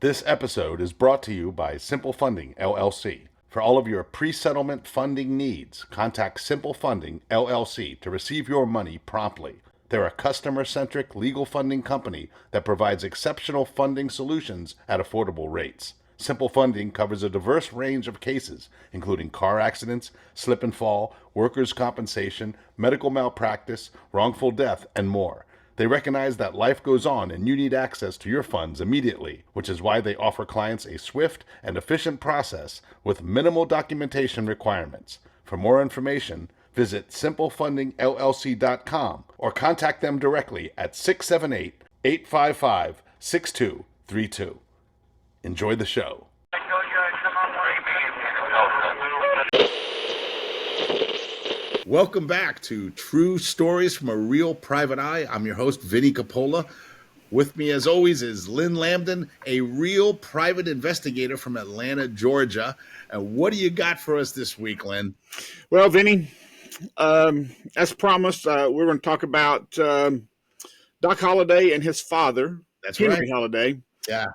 This episode is brought to you by Simple Funding, LLC. For all of your pre-settlement funding needs, contact Simple Funding, LLC to receive your money promptly. They're a customer-centric legal funding company that provides exceptional funding solutions at affordable rates. Simple Funding covers a diverse range of cases, including car accidents, slip and fall, workers' compensation, medical malpractice, wrongful death, and more. They recognize that life goes on and you need access to your funds immediately, which is why they offer clients a swift and efficient process with minimal documentation requirements. For more information, visit simplefundingllc.com or contact them directly at 678-855-6232. Enjoy the show. Welcome back to True Stories from a Real Private Eye. I'm your host, Vinnie Coppola. With me, as always, is Lynn Lambdin, a real private investigator from Atlanta, Georgia. And what do you got for us this week, Lynn? Well, Vinnie, as promised, we're going to talk about Doc Holliday and his father, Henry Holliday. Yeah.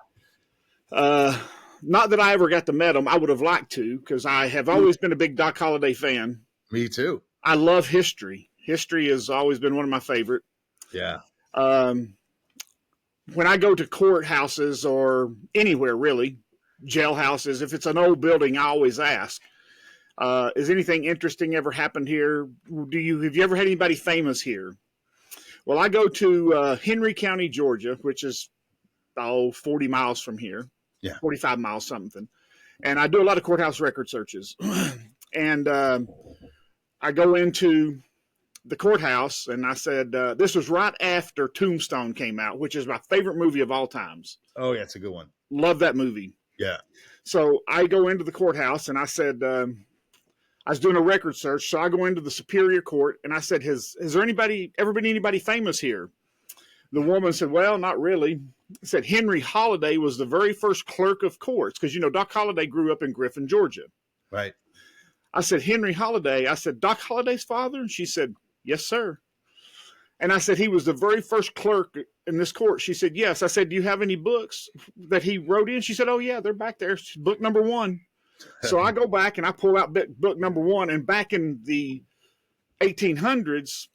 Not that I ever got to meet him. I would have liked to, because I have always been a big Doc Holliday fan. Me too. I love history. History has always been one of my favorite. Yeah. When I go to courthouses or anywhere really, jailhouses, if it's an old building, I always ask, is anything interesting ever happened here? Have you ever had anybody famous here? Well, I go to Henry County, Georgia, which is 40 miles from here. Yeah. 45 miles something. And I do a lot of courthouse record searches. And I go into the courthouse, and I said, this was right after Tombstone came out, which is my favorite movie of all times. Oh, yeah, it's a good one. Love that movie. Yeah. So I go into the courthouse, and I said, I was doing a record search, so I go into the Superior Court, and I said, has there ever been anybody famous here? The woman said, well, not really. I said, Henry Holliday was the very first clerk of courts, because, Doc Holliday grew up in Griffin, Georgia. Right. I said, Henry Holliday. I said, Doc Holliday's father? And she said, yes, sir. And I said, he was the very first clerk in this court. She said, yes. I said, do you have any books that he wrote in? She said, oh, yeah, they're back there. Book number 1. So I go back and I pull out book number 1. And back in the 1800s,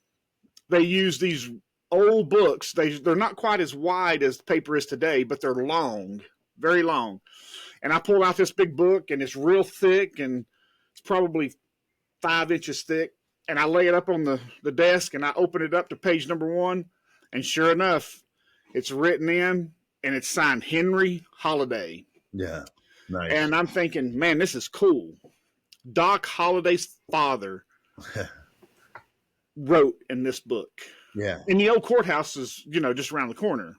they used these old books. They're not quite as wide as the paper is today, but they're long, very long. And I pull out this big book, and it's real thick, and it's probably 5 inches thick. And I lay it up on the desk, and I open it up to page number 1. And sure enough, it's written in, and it's signed Henry Holliday. Yeah. Nice. And I'm thinking, man, this is cool. Doc Holliday's father wrote in this book. Yeah. And the old courthouse is, just around the corner.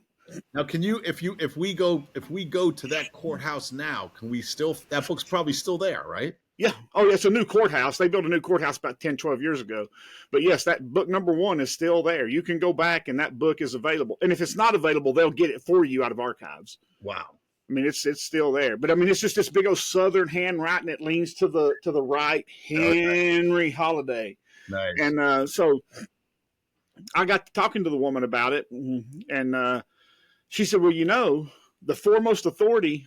Now, can you, if we go to that courthouse now, can we still, that book's probably still there, right? Yeah. Oh, yeah, it's a new courthouse. They built a new courthouse about 10, 12 years ago. But yes, that book number 1 is still there. You can go back and that book is available. And if it's not available, they'll get it for you out of archives. Wow. I mean, it's still there. But I mean, it's just this big old Southern handwriting. It leans to the right. Henry Holliday. Nice. And so I got to talking to the woman about it. And she said, well, the foremost authority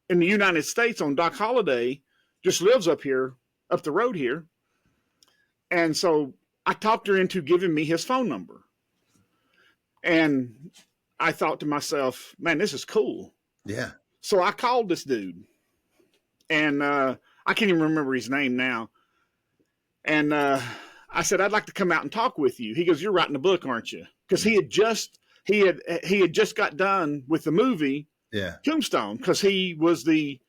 in the United States on Doc Holliday just lives up the road here. And so I talked her into giving me his phone number. And I thought to myself, man, this is cool. Yeah. So I called this dude. And I can't even remember his name now. And I said, I'd like to come out and talk with you. He goes, you're writing a book, aren't you? Because he had just got done with the movie Tombstone, because he was the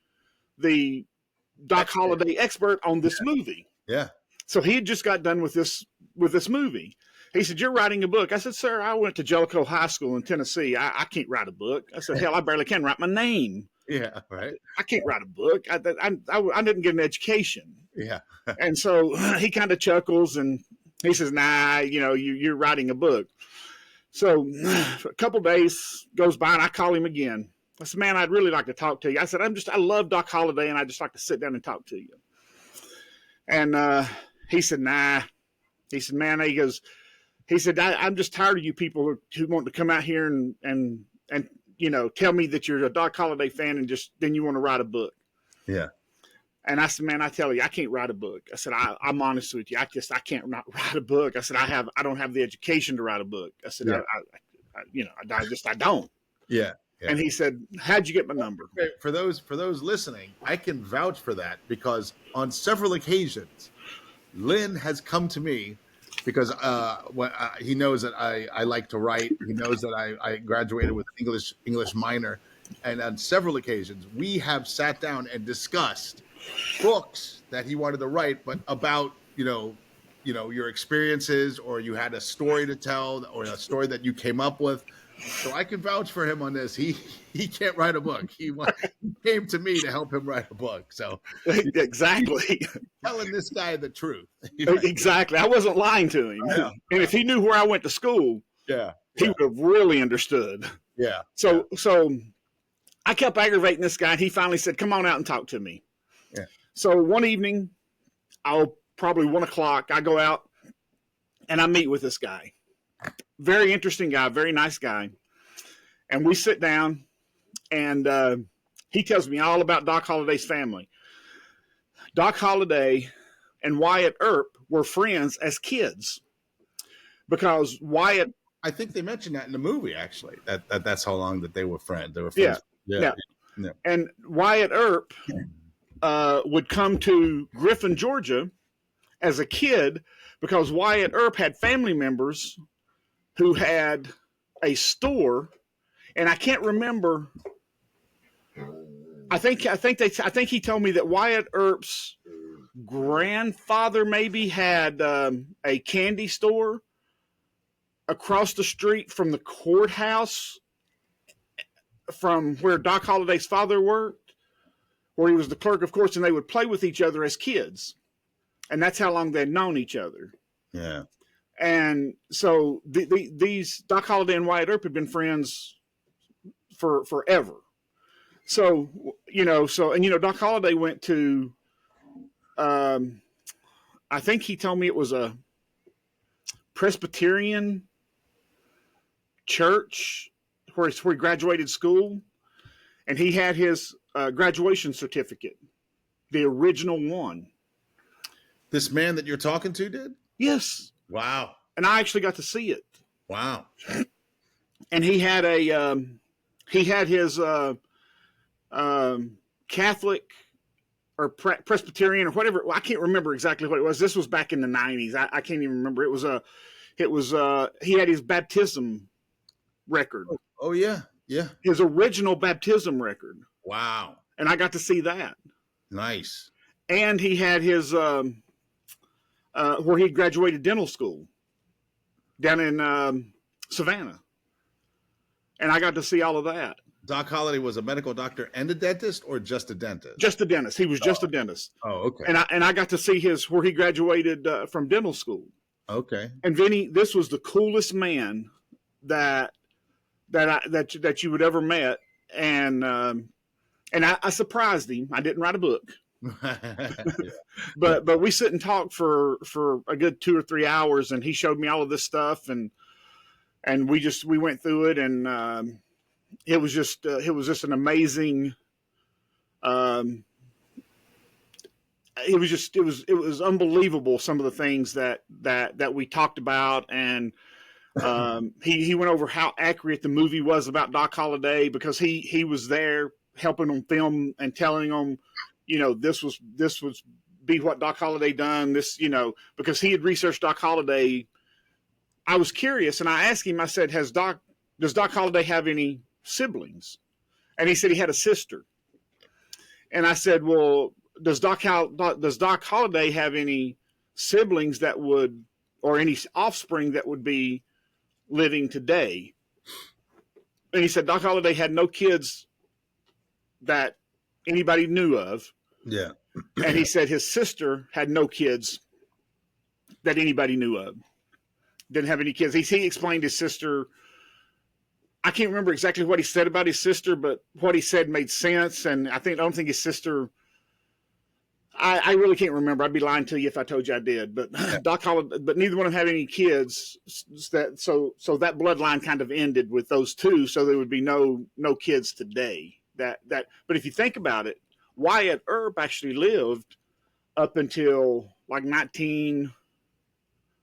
Doc Holliday expert on this movie. Yeah. So he had just got done with this movie. He said, you're writing a book. I said, sir, I went to Jellicoe High School in Tennessee. I can't write a book. I said, hell, I barely can write my name. Yeah, right. I can't write a book. I didn't get an education. Yeah. And so he kind of chuckles and he says, nah, you're writing a book. So a couple days goes by and I call him again. I said, man, I'd really like to talk to you. I said, I love Doc Holliday and I'd just like to sit down and talk to you. And he said, nah. He said, man, he said, I'm just tired of you people who want to come out here and tell me that you're a Doc Holliday fan and then you want to write a book. Yeah. And I said, man, I tell you, I can't write a book. I said, I'm honest with you. I can't not write a book. I said, I don't have the education to write a book. I said, Yeah. I don't. Yeah. Yeah. And he said, how'd you get my number? For those listening, I can vouch for that because on several occasions, Lynn has come to me because he knows that I like to write. He knows that I graduated with English minor, and on several occasions we have sat down and discussed books that he wanted to write, but about your experiences, or you had a story to tell, or a story that you came up with. So I can vouch for him on this. He can't write a book. He came to me to help him write a book. So exactly, telling this guy the truth. Exactly, I wasn't lying to him. Yeah. And if he knew where I went to school, he would have really understood. Yeah. So I kept aggravating this guy, and he finally said, "Come on out and talk to me." Yeah. So one evening, probably 1 o'clock, I go out and I meet with this guy. Very interesting guy, very nice guy. And we sit down, and he tells me all about Doc Holliday's family. Doc Holliday and Wyatt Earp were friends as kids because Wyatt. I think they mentioned that in the movie, actually. That's how long that they were friends. They were friends. Yeah. And Wyatt Earp would come to Griffin, Georgia as a kid because Wyatt Earp had family members who had a store, and I can't remember. I think he told me that Wyatt Earp's grandfather maybe had a candy store across the street from the courthouse from where Doc Holliday's father worked, where he was the clerk of courts, and they would play with each other as kids. And that's how long they'd known each other. Yeah. And so these Doc Holliday and Wyatt Earp had been friends for forever. So, Doc Holliday went to, I think he told me it was a Presbyterian church where he graduated school, and he had his graduation certificate, the original one. This man that you're talking to did? Yes. Wow. And I actually got to see it. Wow. And he had his Catholic or Presbyterian or whatever. Well, I can't remember exactly what it was. This was back in the 90s. I can't even remember. He had his baptism record. Oh yeah. Yeah. His original baptism record. Wow. And I got to see that. Nice. And he had his where he graduated dental school down in Savannah. And I got to see all of that. Doc Holliday was a medical doctor and a dentist, or just a dentist? Just a dentist. He was just a dentist. Oh, okay. And I got to see where he graduated from dental school. Okay. And Vinny, this was the coolest man that you would ever met. And I surprised him. I didn't write a book. But we sit and talk for a good 2 or 3 hours, and he showed me all of this stuff, and we went through it, and it was just an amazing. It was unbelievable, some of the things that we talked about, and he went over how accurate the movie was about Doc Holliday, because he was there helping them film and telling them, this was be what Doc Holliday done, because he had researched Doc Holliday. I was curious, and I asked him, I said, does Doc Holliday have any siblings? And he said he had a sister. And I said, well, does Doc Holliday have any siblings or any offspring that would be living today? And he said Doc Holliday had no kids that anybody knew of. Yeah. And he said his sister had no kids that anybody knew of. Didn't have any kids. He explained his sister. I can't remember exactly what he said about his sister, but what he said made sense. And I don't think his sister I really can't remember. I'd be lying to you if I told you I did. But Doc Holliday, but neither one of them had any kids. So that bloodline kind of ended with those two. So there would be no kids today. But if you think about it, Wyatt Earp actually lived up until like 19.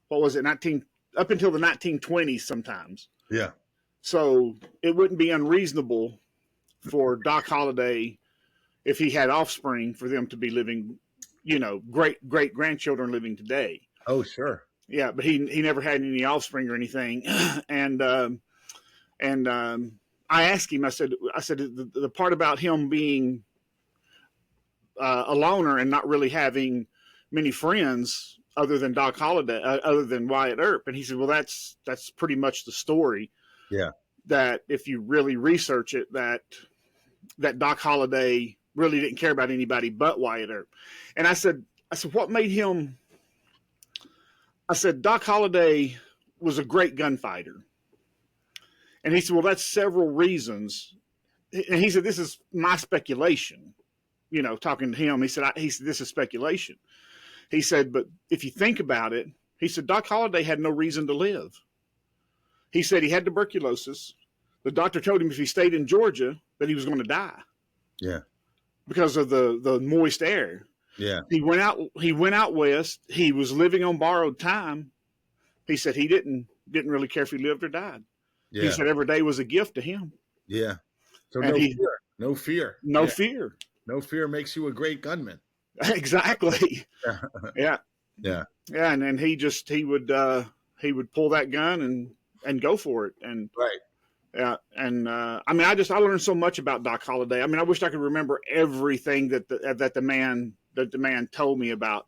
What was it? 19 up until the 1920s sometimes. Yeah. So it wouldn't be unreasonable for Doc Holliday, if he had offspring, for them to be living, great grandchildren living today. Oh, sure. Yeah, but he never had any offspring or anything. and I asked him, I said the part about him being a loner and not really having many friends other than Doc Holliday, other than Wyatt Earp. And he said, well, that's pretty much the story. Yeah. That if you really research it, that Doc Holliday really didn't care about anybody but Wyatt Earp. And I said, what made him? I said, Doc Holliday was a great gunfighter. And he said, well, that's several reasons. And he said, this is my speculation. Talking to him, he said, this is speculation. He said, but if you think about it, he said, Doc Holliday had no reason to live. He said he had tuberculosis. The doctor told him if he stayed in Georgia that he was going to die. Yeah. Because of the moist air. Yeah. He went out west. He was living on borrowed time. He said he didn't really care if he lived or died. Yeah. He said every day was a gift to him. Yeah. So And fear. No fear. No fear. No fear makes you a great gunman. Exactly. Yeah. Yeah. Yeah. And then he would pull that gun and go for it. And right. Yeah. And I learned so much about Doc Holliday. I mean, I wish I could remember everything that the man told me about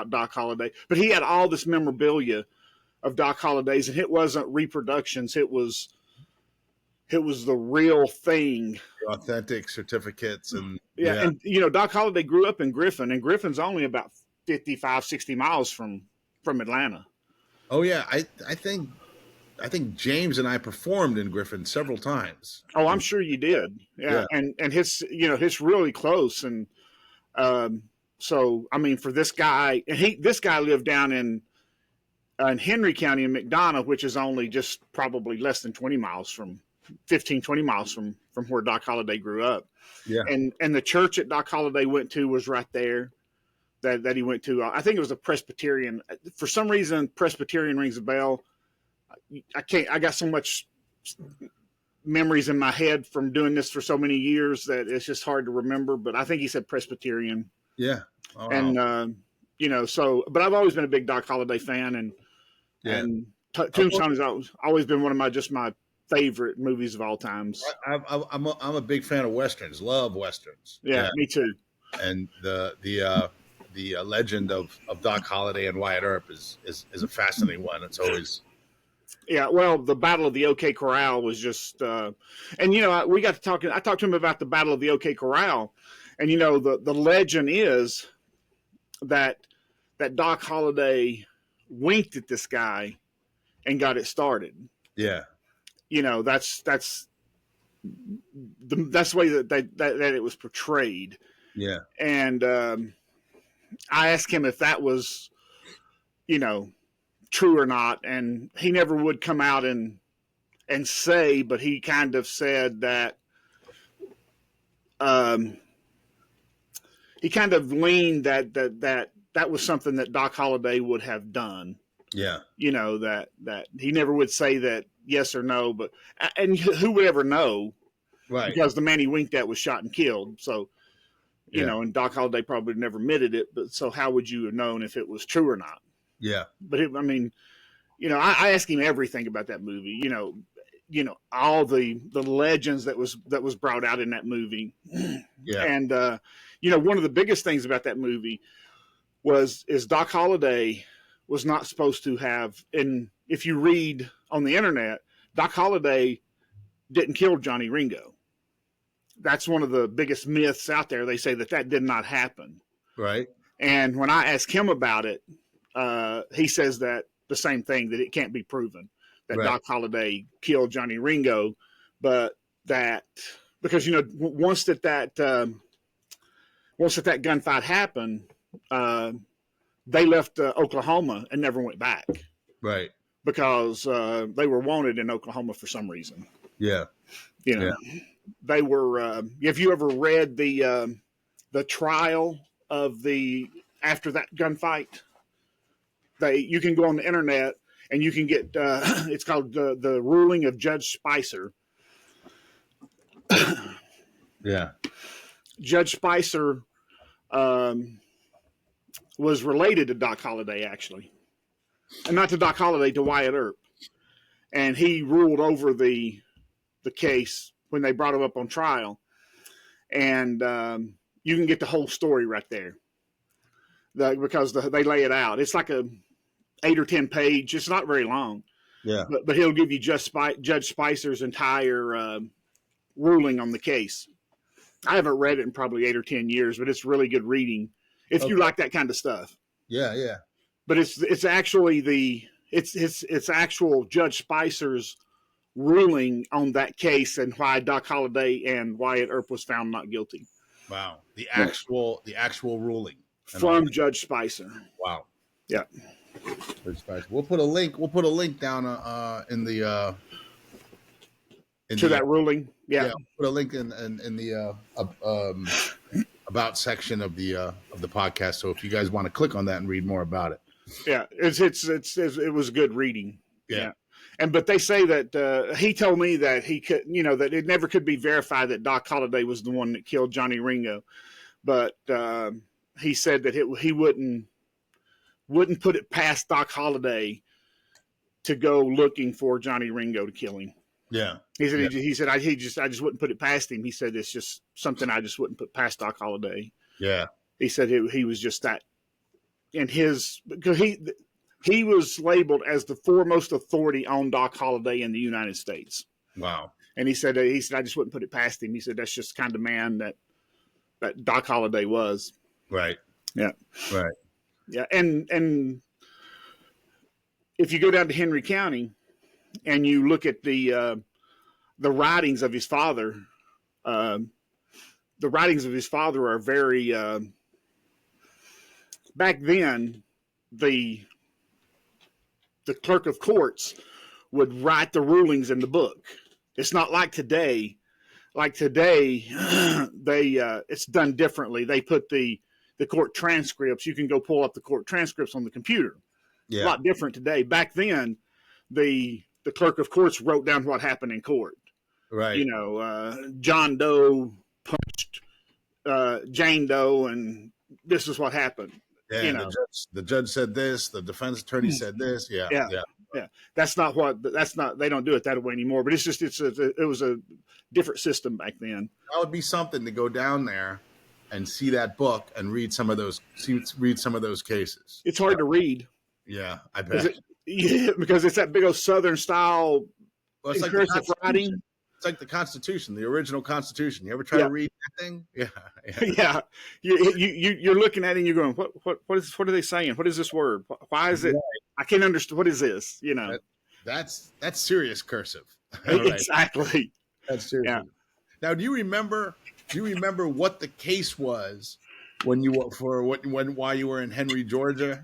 Doc Holliday, but he had all this memorabilia of Doc Holliday's, and it wasn't reproductions. It was the real thing. The authentic certificates. And yeah. And Doc Holliday grew up in Griffin, and Griffin's only about 55, 60 miles from Atlanta. Oh yeah. I think James and I performed in Griffin several times. Oh, I'm sure you did. Yeah. And it's really close. And so, I mean, for this guy, and this guy lived down in Henry County in McDonough, which is only just probably less than 20 miles from where Doc Holliday grew up. Yeah. And the church that Doc Holliday went to was right there that he went to. I think it was a Presbyterian. For some reason, Presbyterian rings a bell. I got so much memories in my head from doing this for so many years that it's just hard to remember, but I think he said Presbyterian. Yeah. Oh, and, but I've always been a big Doc Holliday fan, and Tombstone has always been one of my favorite movies of all times. I'm a big fan of Westerns, love Westerns. Yeah, me too. And the legend of Doc Holliday and Wyatt Earp is a fascinating one. It's always. Yeah, well, the Battle of the OK Corral was just, we got to talking. I talked to him about the Battle of the OK Corral, and the legend is that Doc Holliday winked at this guy and got it started. Yeah, that's the way that it was portrayed. Yeah, and I asked him if that was, true or not, and he never would come out and say, but he kind of said that he kind of leaned that was something that Doc Holliday would have done. Yeah, that he never would say that yes or no, but and who would ever know, right? Because the man he winked at was shot and killed. So and Doc Holliday probably never admitted it, but so how would you have known if it was true or not? Yeah. But I asked him everything about that movie, all the legends that was brought out in that movie. Yeah. And, one of the biggest things about that movie is Doc Holliday was not supposed to have, and if you read on the internet, Doc Holliday didn't kill Johnny Ringo. That's one of the biggest myths out there. They say that did not happen. Right. And when I asked him about it, he says that the same thing, that it can't be proven that Doc Holliday killed Johnny Ringo, but that because once that gunfight happened, they left Oklahoma and never went back Right. because they were wanted in Oklahoma for some reason. Yeah. You know, they were. Have you ever read the trial of the after that gunfight? You can go on the internet and you can get. It's called the ruling of Judge Spicer. Yeah. Judge Spicer was related to Doc Holliday, actually, and not to Doc Holliday, to Wyatt Earp, and he ruled over the case when they brought him up on trial, and you can get the whole story right there, because they lay it out. It's like a 8 or 10 page. It's not very long. Yeah. But he'll give you Judge Spicer's entire ruling on the case. I haven't read it in probably 8 or 10 years, but it's really good reading if you like that kind of stuff. Yeah, yeah. But it's actually it's actual Judge Spicer's ruling on that case and why Doc Holliday and Wyatt Earp was found not guilty. Wow. The actual ruling from Judge Spicer. Wow. Yeah. Judge Spicer. We'll put a link down in the to that ruling. Yeah. Put a link in the about section of the podcast. So if you guys want to click on that and read more about it. Yeah, it was good reading. Yeah. But they say that he told me that he could, that it never could be verified that Doc Holliday was the one that killed Johnny Ringo, but he said that he wouldn't put it past Doc Holliday to go looking for Johnny Ringo to kill him. Yeah. He said I just wouldn't put it past him. He said it's just something I just wouldn't put past Doc Holliday. Yeah. He said he was just that, and because he was labeled as the foremost authority on Doc Holliday in the United States. Wow. And he said I just wouldn't put it past him. He said that's just the kind of man that Doc Holliday was. Right. Yeah. Right. Yeah. And if you go down to Henry County and you look at the writings of his father, the writings of his father are very, back then, the clerk of courts would write the rulings in the book. It's not like today. Like today, it's done differently. They put the court transcripts. You can go pull up the court transcripts on the computer. Yeah. A lot different today. Back then, the clerk of courts wrote down what happened in court. Right. John Doe punched Jane Doe, and this is what happened. Yeah, the judge said this. The defense attorney said this. Yeah. That's not. They don't do it that way anymore. But it was a different system back then. That would be something to go down there and see that book and read some of those cases. It's hard to read. Yeah, I bet. Because it's that big old Southern style. Well, it's like cursive writing. It's like the Constitution, the original Constitution. You ever try to read that thing? Yeah. Yeah. You're looking at it and you're going, what are they saying? What is this word? Why is it? Right. I can't understand. What is this? That's serious cursive. Exactly. That's serious. Yeah. Now, do you remember what the case was when you were while you were in Henry, Georgia?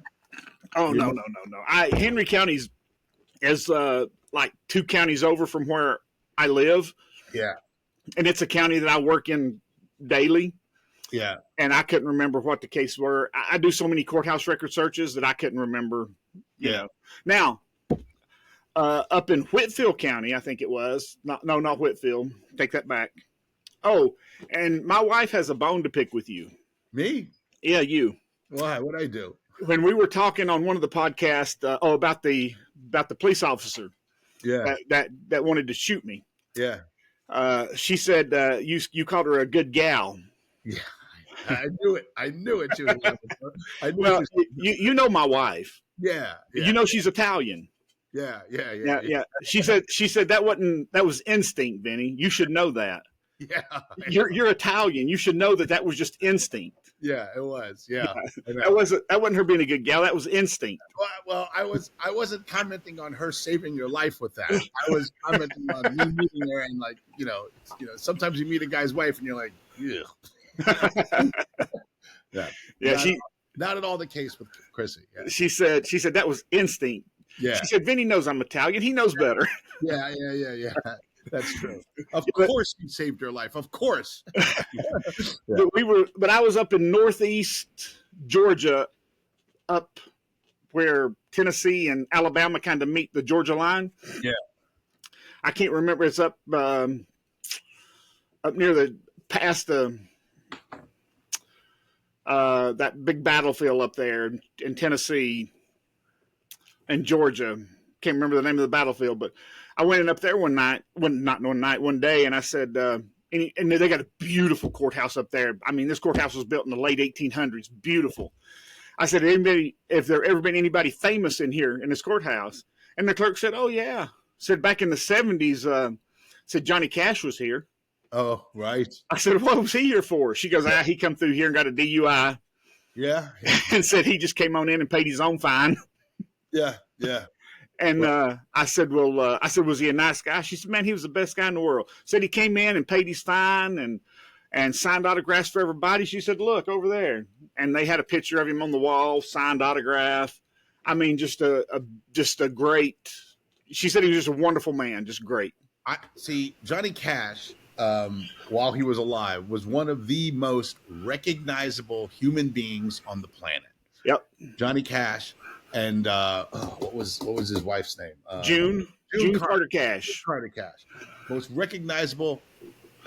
Oh, no. Henry County's is like 2 counties over from where I live. Yeah. And it's a county that I work in daily. Yeah. And I couldn't remember what the case were. I do so many courthouse record searches that I couldn't remember. You know. Now, up in Whitfield County, I think it was. Not Whitfield. Take that back. Oh, and my wife has a bone to pick with you. Me? Yeah, you. Why? What'd I do? When we were talking on one of the podcasts, about the police officer. Yeah. That wanted to shoot me. Yeah. She said you called her a good gal. Yeah. I knew it. She was well, you know my wife. Yeah. She's Italian. Yeah. She said that was instinct, Vinny. You should know that. Yeah. You're Italian. You should know that was just instinct. Yeah, it was. Yeah. That wasn't her being a good gal. That was instinct. Well, I wasn't commenting on her saving your life with that. I was commenting on me meeting her and sometimes you meet a guy's wife and you're like, yeah. Yeah. Not at all the case with Chrissy. Yeah. She said that was instinct. Yeah. She said, Vinny knows I'm Italian. He knows better. Yeah. That's true. Of But- course you saved your life. Of course. But I was up in northeast Georgia, up where Tennessee and Alabama kind of meet the Georgia line. Yeah. I can't remember. It's up near past that big battlefield up there in Tennessee and Georgia. Can't remember the name of the battlefield, but I went in up there one day, and I said, and they got a beautiful courthouse up there. I mean, this courthouse was built in the late 1800s. Beautiful. I said, if there ever been anybody famous in here in this courthouse? And the clerk said, oh, yeah. Said back in the 70s, said Johnny Cash was here. Oh, right. I said, what was he here for? She goes, he come through here and got a DUI. Yeah. And said he just came on in and paid his own fine. Yeah. And I said, was he a nice guy? She said, man, he was the best guy in the world. Said he came in and paid his fine and signed autographs for everybody. She said, look over there. And they had a picture of him on the wall, signed autograph. I mean, just a great. She said he was just a wonderful man, just great. I see Johnny Cash, while he was alive, was one of the most recognizable human beings on the planet. Yep. Johnny Cash, and what was his wife's name? June Carter Cash. Carter Cash, most recognizable.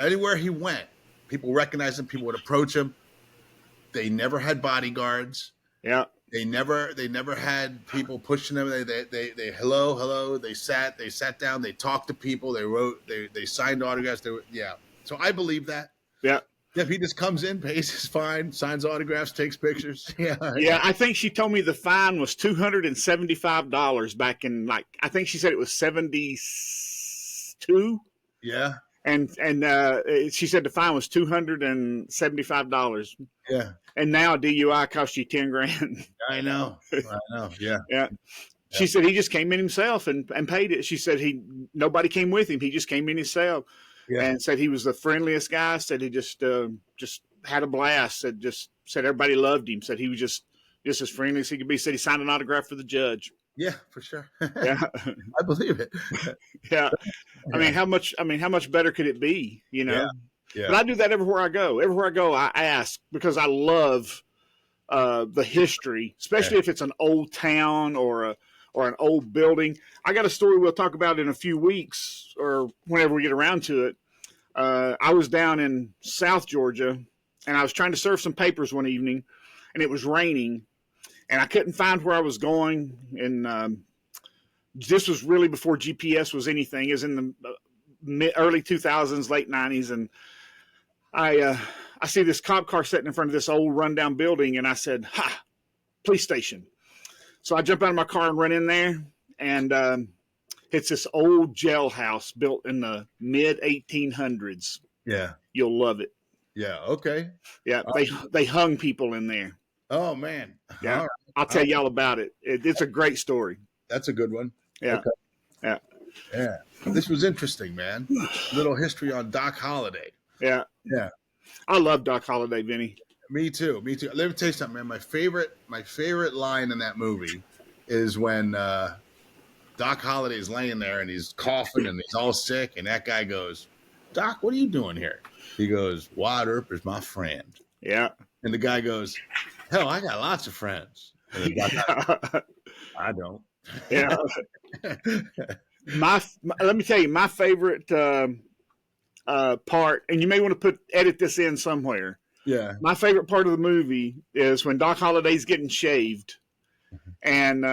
Anywhere he went, people recognized him. People would approach him. They never had bodyguards. Yeah. They never had people pushing them. They hello. They sat down. They talked to people. They wrote. They signed autographs. So I believe that. Yeah. If he just comes in, pays his fine, signs autographs, takes pictures. Yeah. Yeah. I think she told me the fine was $275 back in I think she said it was 72. Yeah. And she said the fine was $275. Yeah. And now a DUI costs you $10,000. I know. Yeah. Yeah. She said he just came in himself and paid it. She said nobody came with him. He just came in himself. Yeah. And said he was the friendliest guy. Said he just had a blast. Said everybody loved him. Said he was just as friendly as he could be. Said he signed an autograph for the judge. Yeah, for sure. Yeah. I believe it. Yeah. I mean, how much better could it be, you know? Yeah. Yeah. But I do that everywhere I go. Everywhere I go, I ask because I love the history, especially if it's an old town or an old building. I got a story we'll talk about in a few weeks or whenever we get around to it. I was down in South Georgia, and I was trying to serve some papers one evening, and it was raining, and I couldn't find where I was going. And this was really before GPS was anything. It was in the early 2000s, late 90s, and I see this cop car sitting in front of this old rundown building, and I said, "Ha, police station." So I jump out of my car and run in there, and it's this old jailhouse built in the mid 1800s. Yeah, you'll love it. Yeah. Okay. Yeah, they hung people in there. Oh man. Yeah, right. I'll tell y'all about it. It's a great story. That's a good one. Yeah. Okay. Yeah. Yeah. This was interesting, man. Little history on Doc Holliday. Yeah. Yeah. I love Doc Holliday, Vinny. Me too. Let me tell you something, man. My favorite line in that movie is when Doc Holliday's laying there and he's coughing and he's all sick, and that guy goes, "Doc, what are you doing here?" He goes, "Wyatt Earp is my friend." Yeah. And the guy goes, "Hell, I got lots of friends." And the guy goes, "I don't." Yeah. Let me tell you, my favorite part, and you may want to edit this in somewhere. Yeah. My favorite part of the movie is when Doc Holliday's getting shaved, and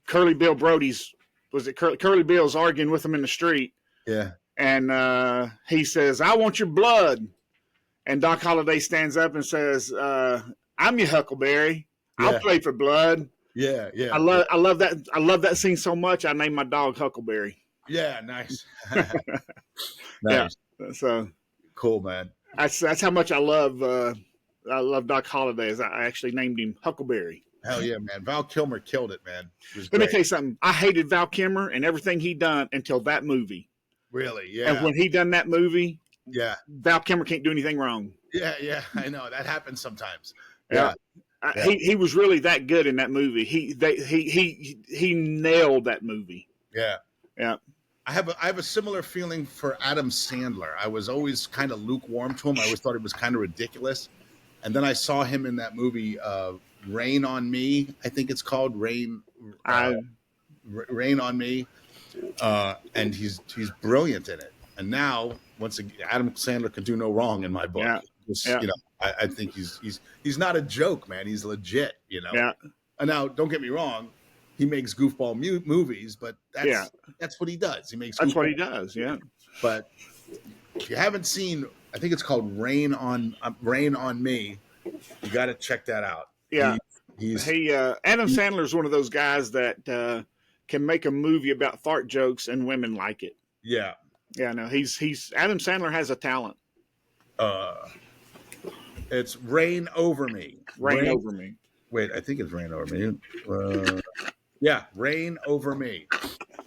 Curly Bill Curly Bill's arguing with him in the street. Yeah. And he says, "I want your blood." And Doc Holliday stands up and says, "I'm your Huckleberry. I'll play for blood." Yeah. Yeah. I love that. I love that scene so much. I named my dog Huckleberry. Yeah. Nice. Nice. Yeah. So cool, man. That's how much I love Doc Holliday. Is I actually named him Huckleberry. Hell yeah, man. Val Kilmer killed it, man. Let me tell you something. I hated Val Kilmer and everything he done until that movie. Really? Yeah. And when he done that movie, yeah, Val Kilmer can't do anything wrong. Yeah, I know that happens sometimes. Yeah. Yeah. He was really that good in that movie. He nailed that movie. Yeah. Yeah. I have a similar feeling for Adam Sandler. I was always kind of lukewarm to him. I always thought it was kind of ridiculous. And then I saw him in that movie, Rain on Me. I think it's called Rain on Me. And he's brilliant in it. And now, once again, Adam Sandler can do no wrong in my book. Yeah. Just, Yeah. You know, I think he's not a joke, man. He's legit. You know. Yeah. And now, don't get me wrong. He makes goofball movies, but that's what he does. He makes. That's what he does. Yeah. But if you haven't seen, I think it's called Rain on Me. You got to check that out. Yeah. Adam He- Sandler is one of those guys that can make a movie about fart jokes and women like it. Yeah. Yeah. No, he's Adam Sandler has a talent. It's Rain Over Me. Rain Over Me. Wait, I think it's Rain Over Me. Yeah, Rain Over Me.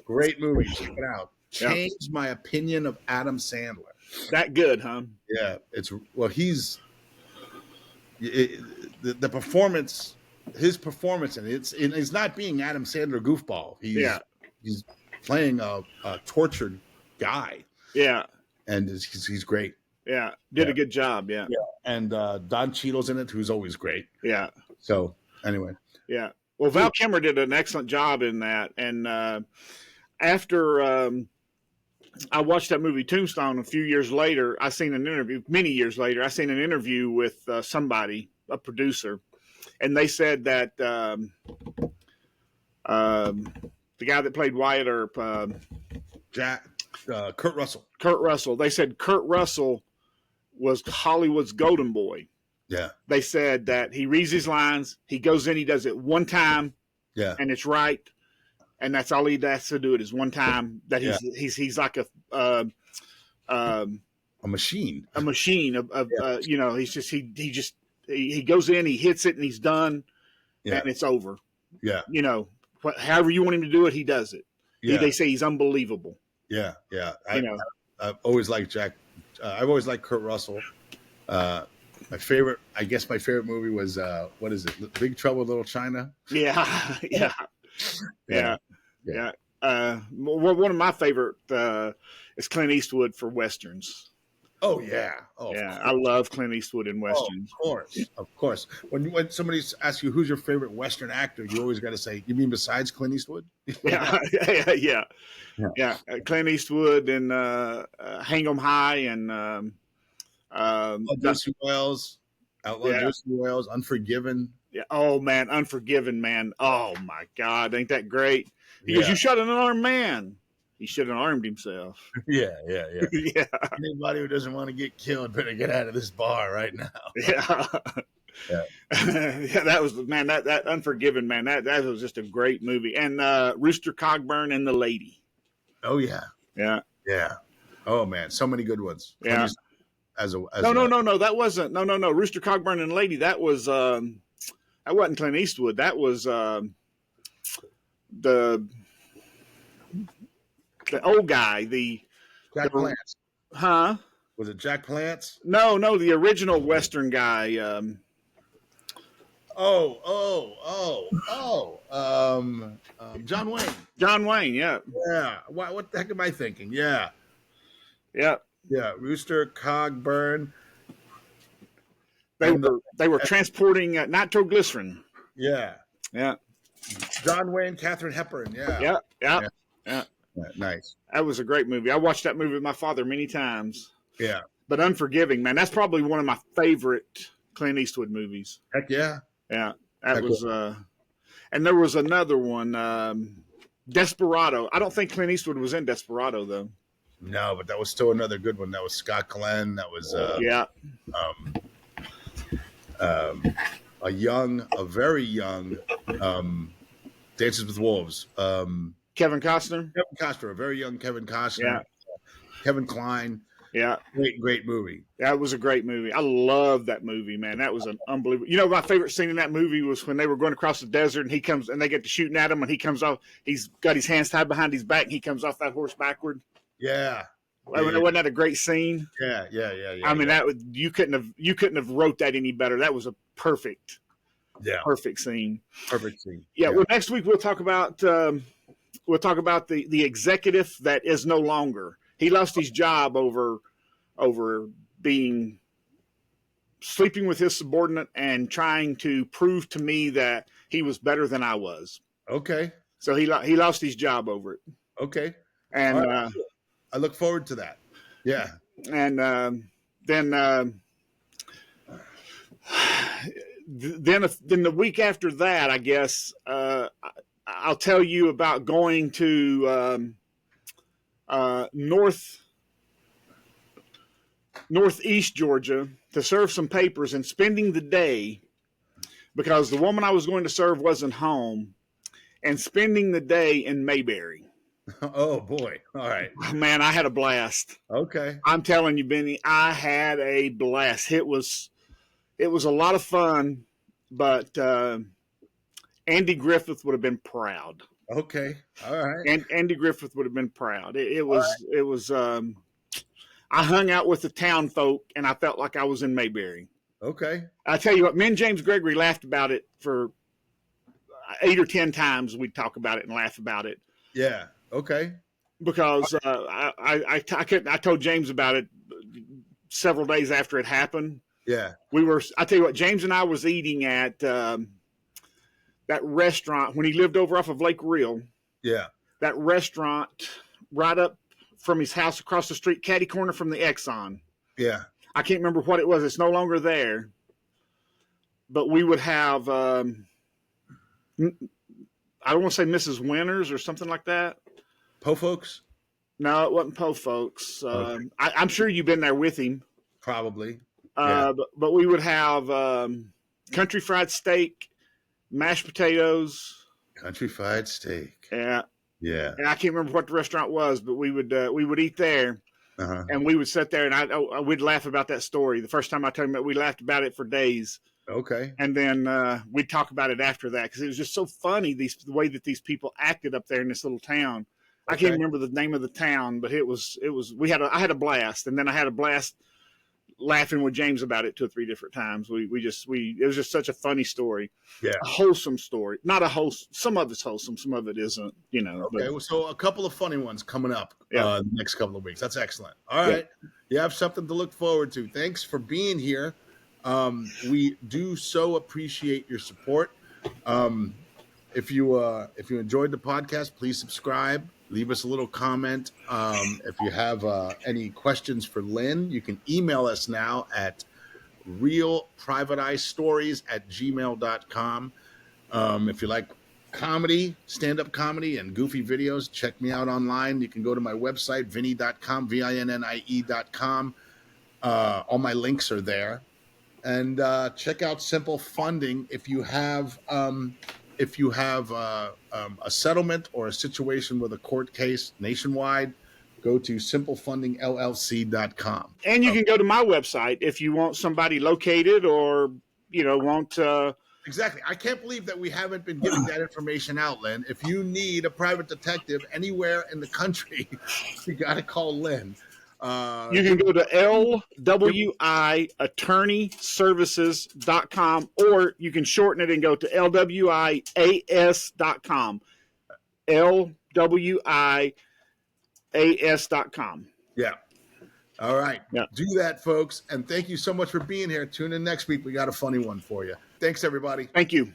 Great movie. Check it out. Changed my opinion of Adam Sandler. That good, huh? Yeah, the performance, his performance, and it's not being Adam Sandler goofball. He's playing a tortured guy. Yeah, and he's great. Yeah, did a good job. Yeah, and Don Cheadle's in it, who's always great. Yeah. So anyway, yeah. Well, Val Kilmer did an excellent job in that, and after I watched that movie Tombstone a few years later, many years later, I seen an interview with somebody, a producer, and they said that the guy that played Wyatt Earp, Kurt Russell. Kurt Russell. They said Kurt Russell was Hollywood's golden boy. Yeah. They said that he reads his lines, he goes in, he does it one time, and it's right, and that's all he has to do. It is one time. That he's like a machine. A machine of you know. He goes in, he hits it, and he's done, and it's over. Yeah. You know, however you want him to do it, he does it. Yeah. They say he's unbelievable. Yeah. I've always liked Jack. I've always liked Kurt Russell. My favorite movie was what is it? Big Trouble in Little China. Yeah. One of my favorite is Clint Eastwood for westerns. Oh yeah. I love Clint Eastwood in westerns. Of course. When somebody asks you who's your favorite western actor, you always got to say, "You mean besides Clint Eastwood?" Yeah. Clint Eastwood and Hang 'Em High and Josie Wales, Josie Wales, Unforgiven. Yeah. Oh man, Unforgiven, man. Oh my God, ain't that great? He goes, "You shot an unarmed man." He should have armed himself. Yeah. Yeah. Anybody who doesn't want to get killed better get out of this bar right now. Yeah. That was, man, that Unforgiven, man, that was just a great movie. And Rooster Cogburn and the Lady. Oh yeah. Yeah. Oh man, so many good ones. Yeah. No, that wasn't. No. Rooster Cogburn and the Lady. That wasn't Clint Eastwood. That was the old guy. Jack Palance. Huh? Was it Jack Palance? No, the original Western guy. John Wayne. John Wayne, yeah. Yeah. What the heck am I thinking? Yeah. Rooster Cogburn. They were transporting nitroglycerin. Yeah. John Wayne, Katharine Hepburn. Yeah. Nice. That was a great movie. I watched that movie with my father many times. Yeah. But Unforgiving, man, that's probably one of my favorite Clint Eastwood movies. Heck yeah. Yeah. And there was another one, Desperado. I don't think Clint Eastwood was in Desperado though. No, but that was still another good one. That was Scott Glenn. That was a very young Dances with Wolves. Kevin Costner, a very young Kevin Costner. Yeah. Kevin Kline. Yeah. Great movie. That was a great movie. I love that movie, man. That was an unbelievable. You know, my favorite scene in that movie was when they were going across the desert and he comes and they get to shooting at him and he comes off. He's got his hands tied behind his back and he comes off that horse backward. Yeah. I mean, wasn't that a great scene? Yeah. I mean, you couldn't have wrote that any better. That was a perfect scene. Perfect scene. Yeah. Well, next week we'll talk about the executive that is no longer. He lost his job over being sleeping with his subordinate and trying to prove to me that he was better than I was. Okay. So he lost his job over it. Okay. And right. I look forward to that. Yeah. And then the week after that, I guess I'll tell you about going to northeast Georgia to serve some papers and spending the day because the woman I was going to serve wasn't home, and spending the day in Mayberry. Oh boy! All right, man, I had a blast. Okay, I'm telling you, Benny, I had a blast. It was a lot of fun, but Andy Griffith would have been proud. Okay, all right. And Andy Griffith would have been proud. It was. I hung out with the town folk, and I felt like I was in Mayberry. Okay. I tell you what, me and James Gregory laughed about it for 8 or 10 times. We'd talk about it and laugh about it. Yeah. Okay. Because I told James about it several days after it happened. Yeah. I tell you what, James and I was eating at that restaurant when he lived over off of Lake Real. Yeah. That restaurant right up from his house across the street, catty corner from the Exxon. Yeah. I can't remember what it was. It's no longer there. But we would have, I don't want to say Mrs. Winters or something like that. Po Folks? No, it wasn't Po Folks. Okay. I'm sure you've been there with him. Probably. Yeah. But we would have country fried steak, mashed potatoes. Country fried steak. Yeah. Yeah. And I can't remember what the restaurant was, but we would eat there. Uh-huh. And we would sit there and we'd laugh about that story. The first time I told him that, we laughed about it for days. Okay. And then we'd talk about it after that because it was just so funny, the way that these people acted up there in this little town. Okay. I can't remember the name of the town, but I had a blast. And then I had a blast laughing with James about it 2 or 3 different times. It was just such a funny story. Yeah. A wholesome story. Not a wholesome. Some of it's wholesome. Some of it isn't, Okay. But, so a couple of funny ones coming up the next couple of weeks. That's excellent. All right. Yeah. You have something to look forward to. Thanks for being here. We do so appreciate your support. If you enjoyed the podcast, please subscribe. Leave us a little comment. If you have any questions for Lynn, you can email us now at realprivateeyestories@gmail.com. If you like comedy, stand-up comedy, and goofy videos, check me out online. You can go to my website, vinnie.com, vinnie.com. All my links are there. And check out Simple Funding if you have a settlement or a situation with a court case nationwide. Go to simplefundingllc.com. And you can go to my website if you want somebody located or want. Exactly. I can't believe that we haven't been giving that information out, Lynn. If you need a private detective anywhere in the country, you got to call Lynn. You can go to lwiattorneyservices.com, or you can shorten it and go to lwias.com. lwias.com. Yeah. All right. Yeah. Do that, folks. And thank you so much for being here. Tune in next week. We got a funny one for you. Thanks, everybody. Thank you.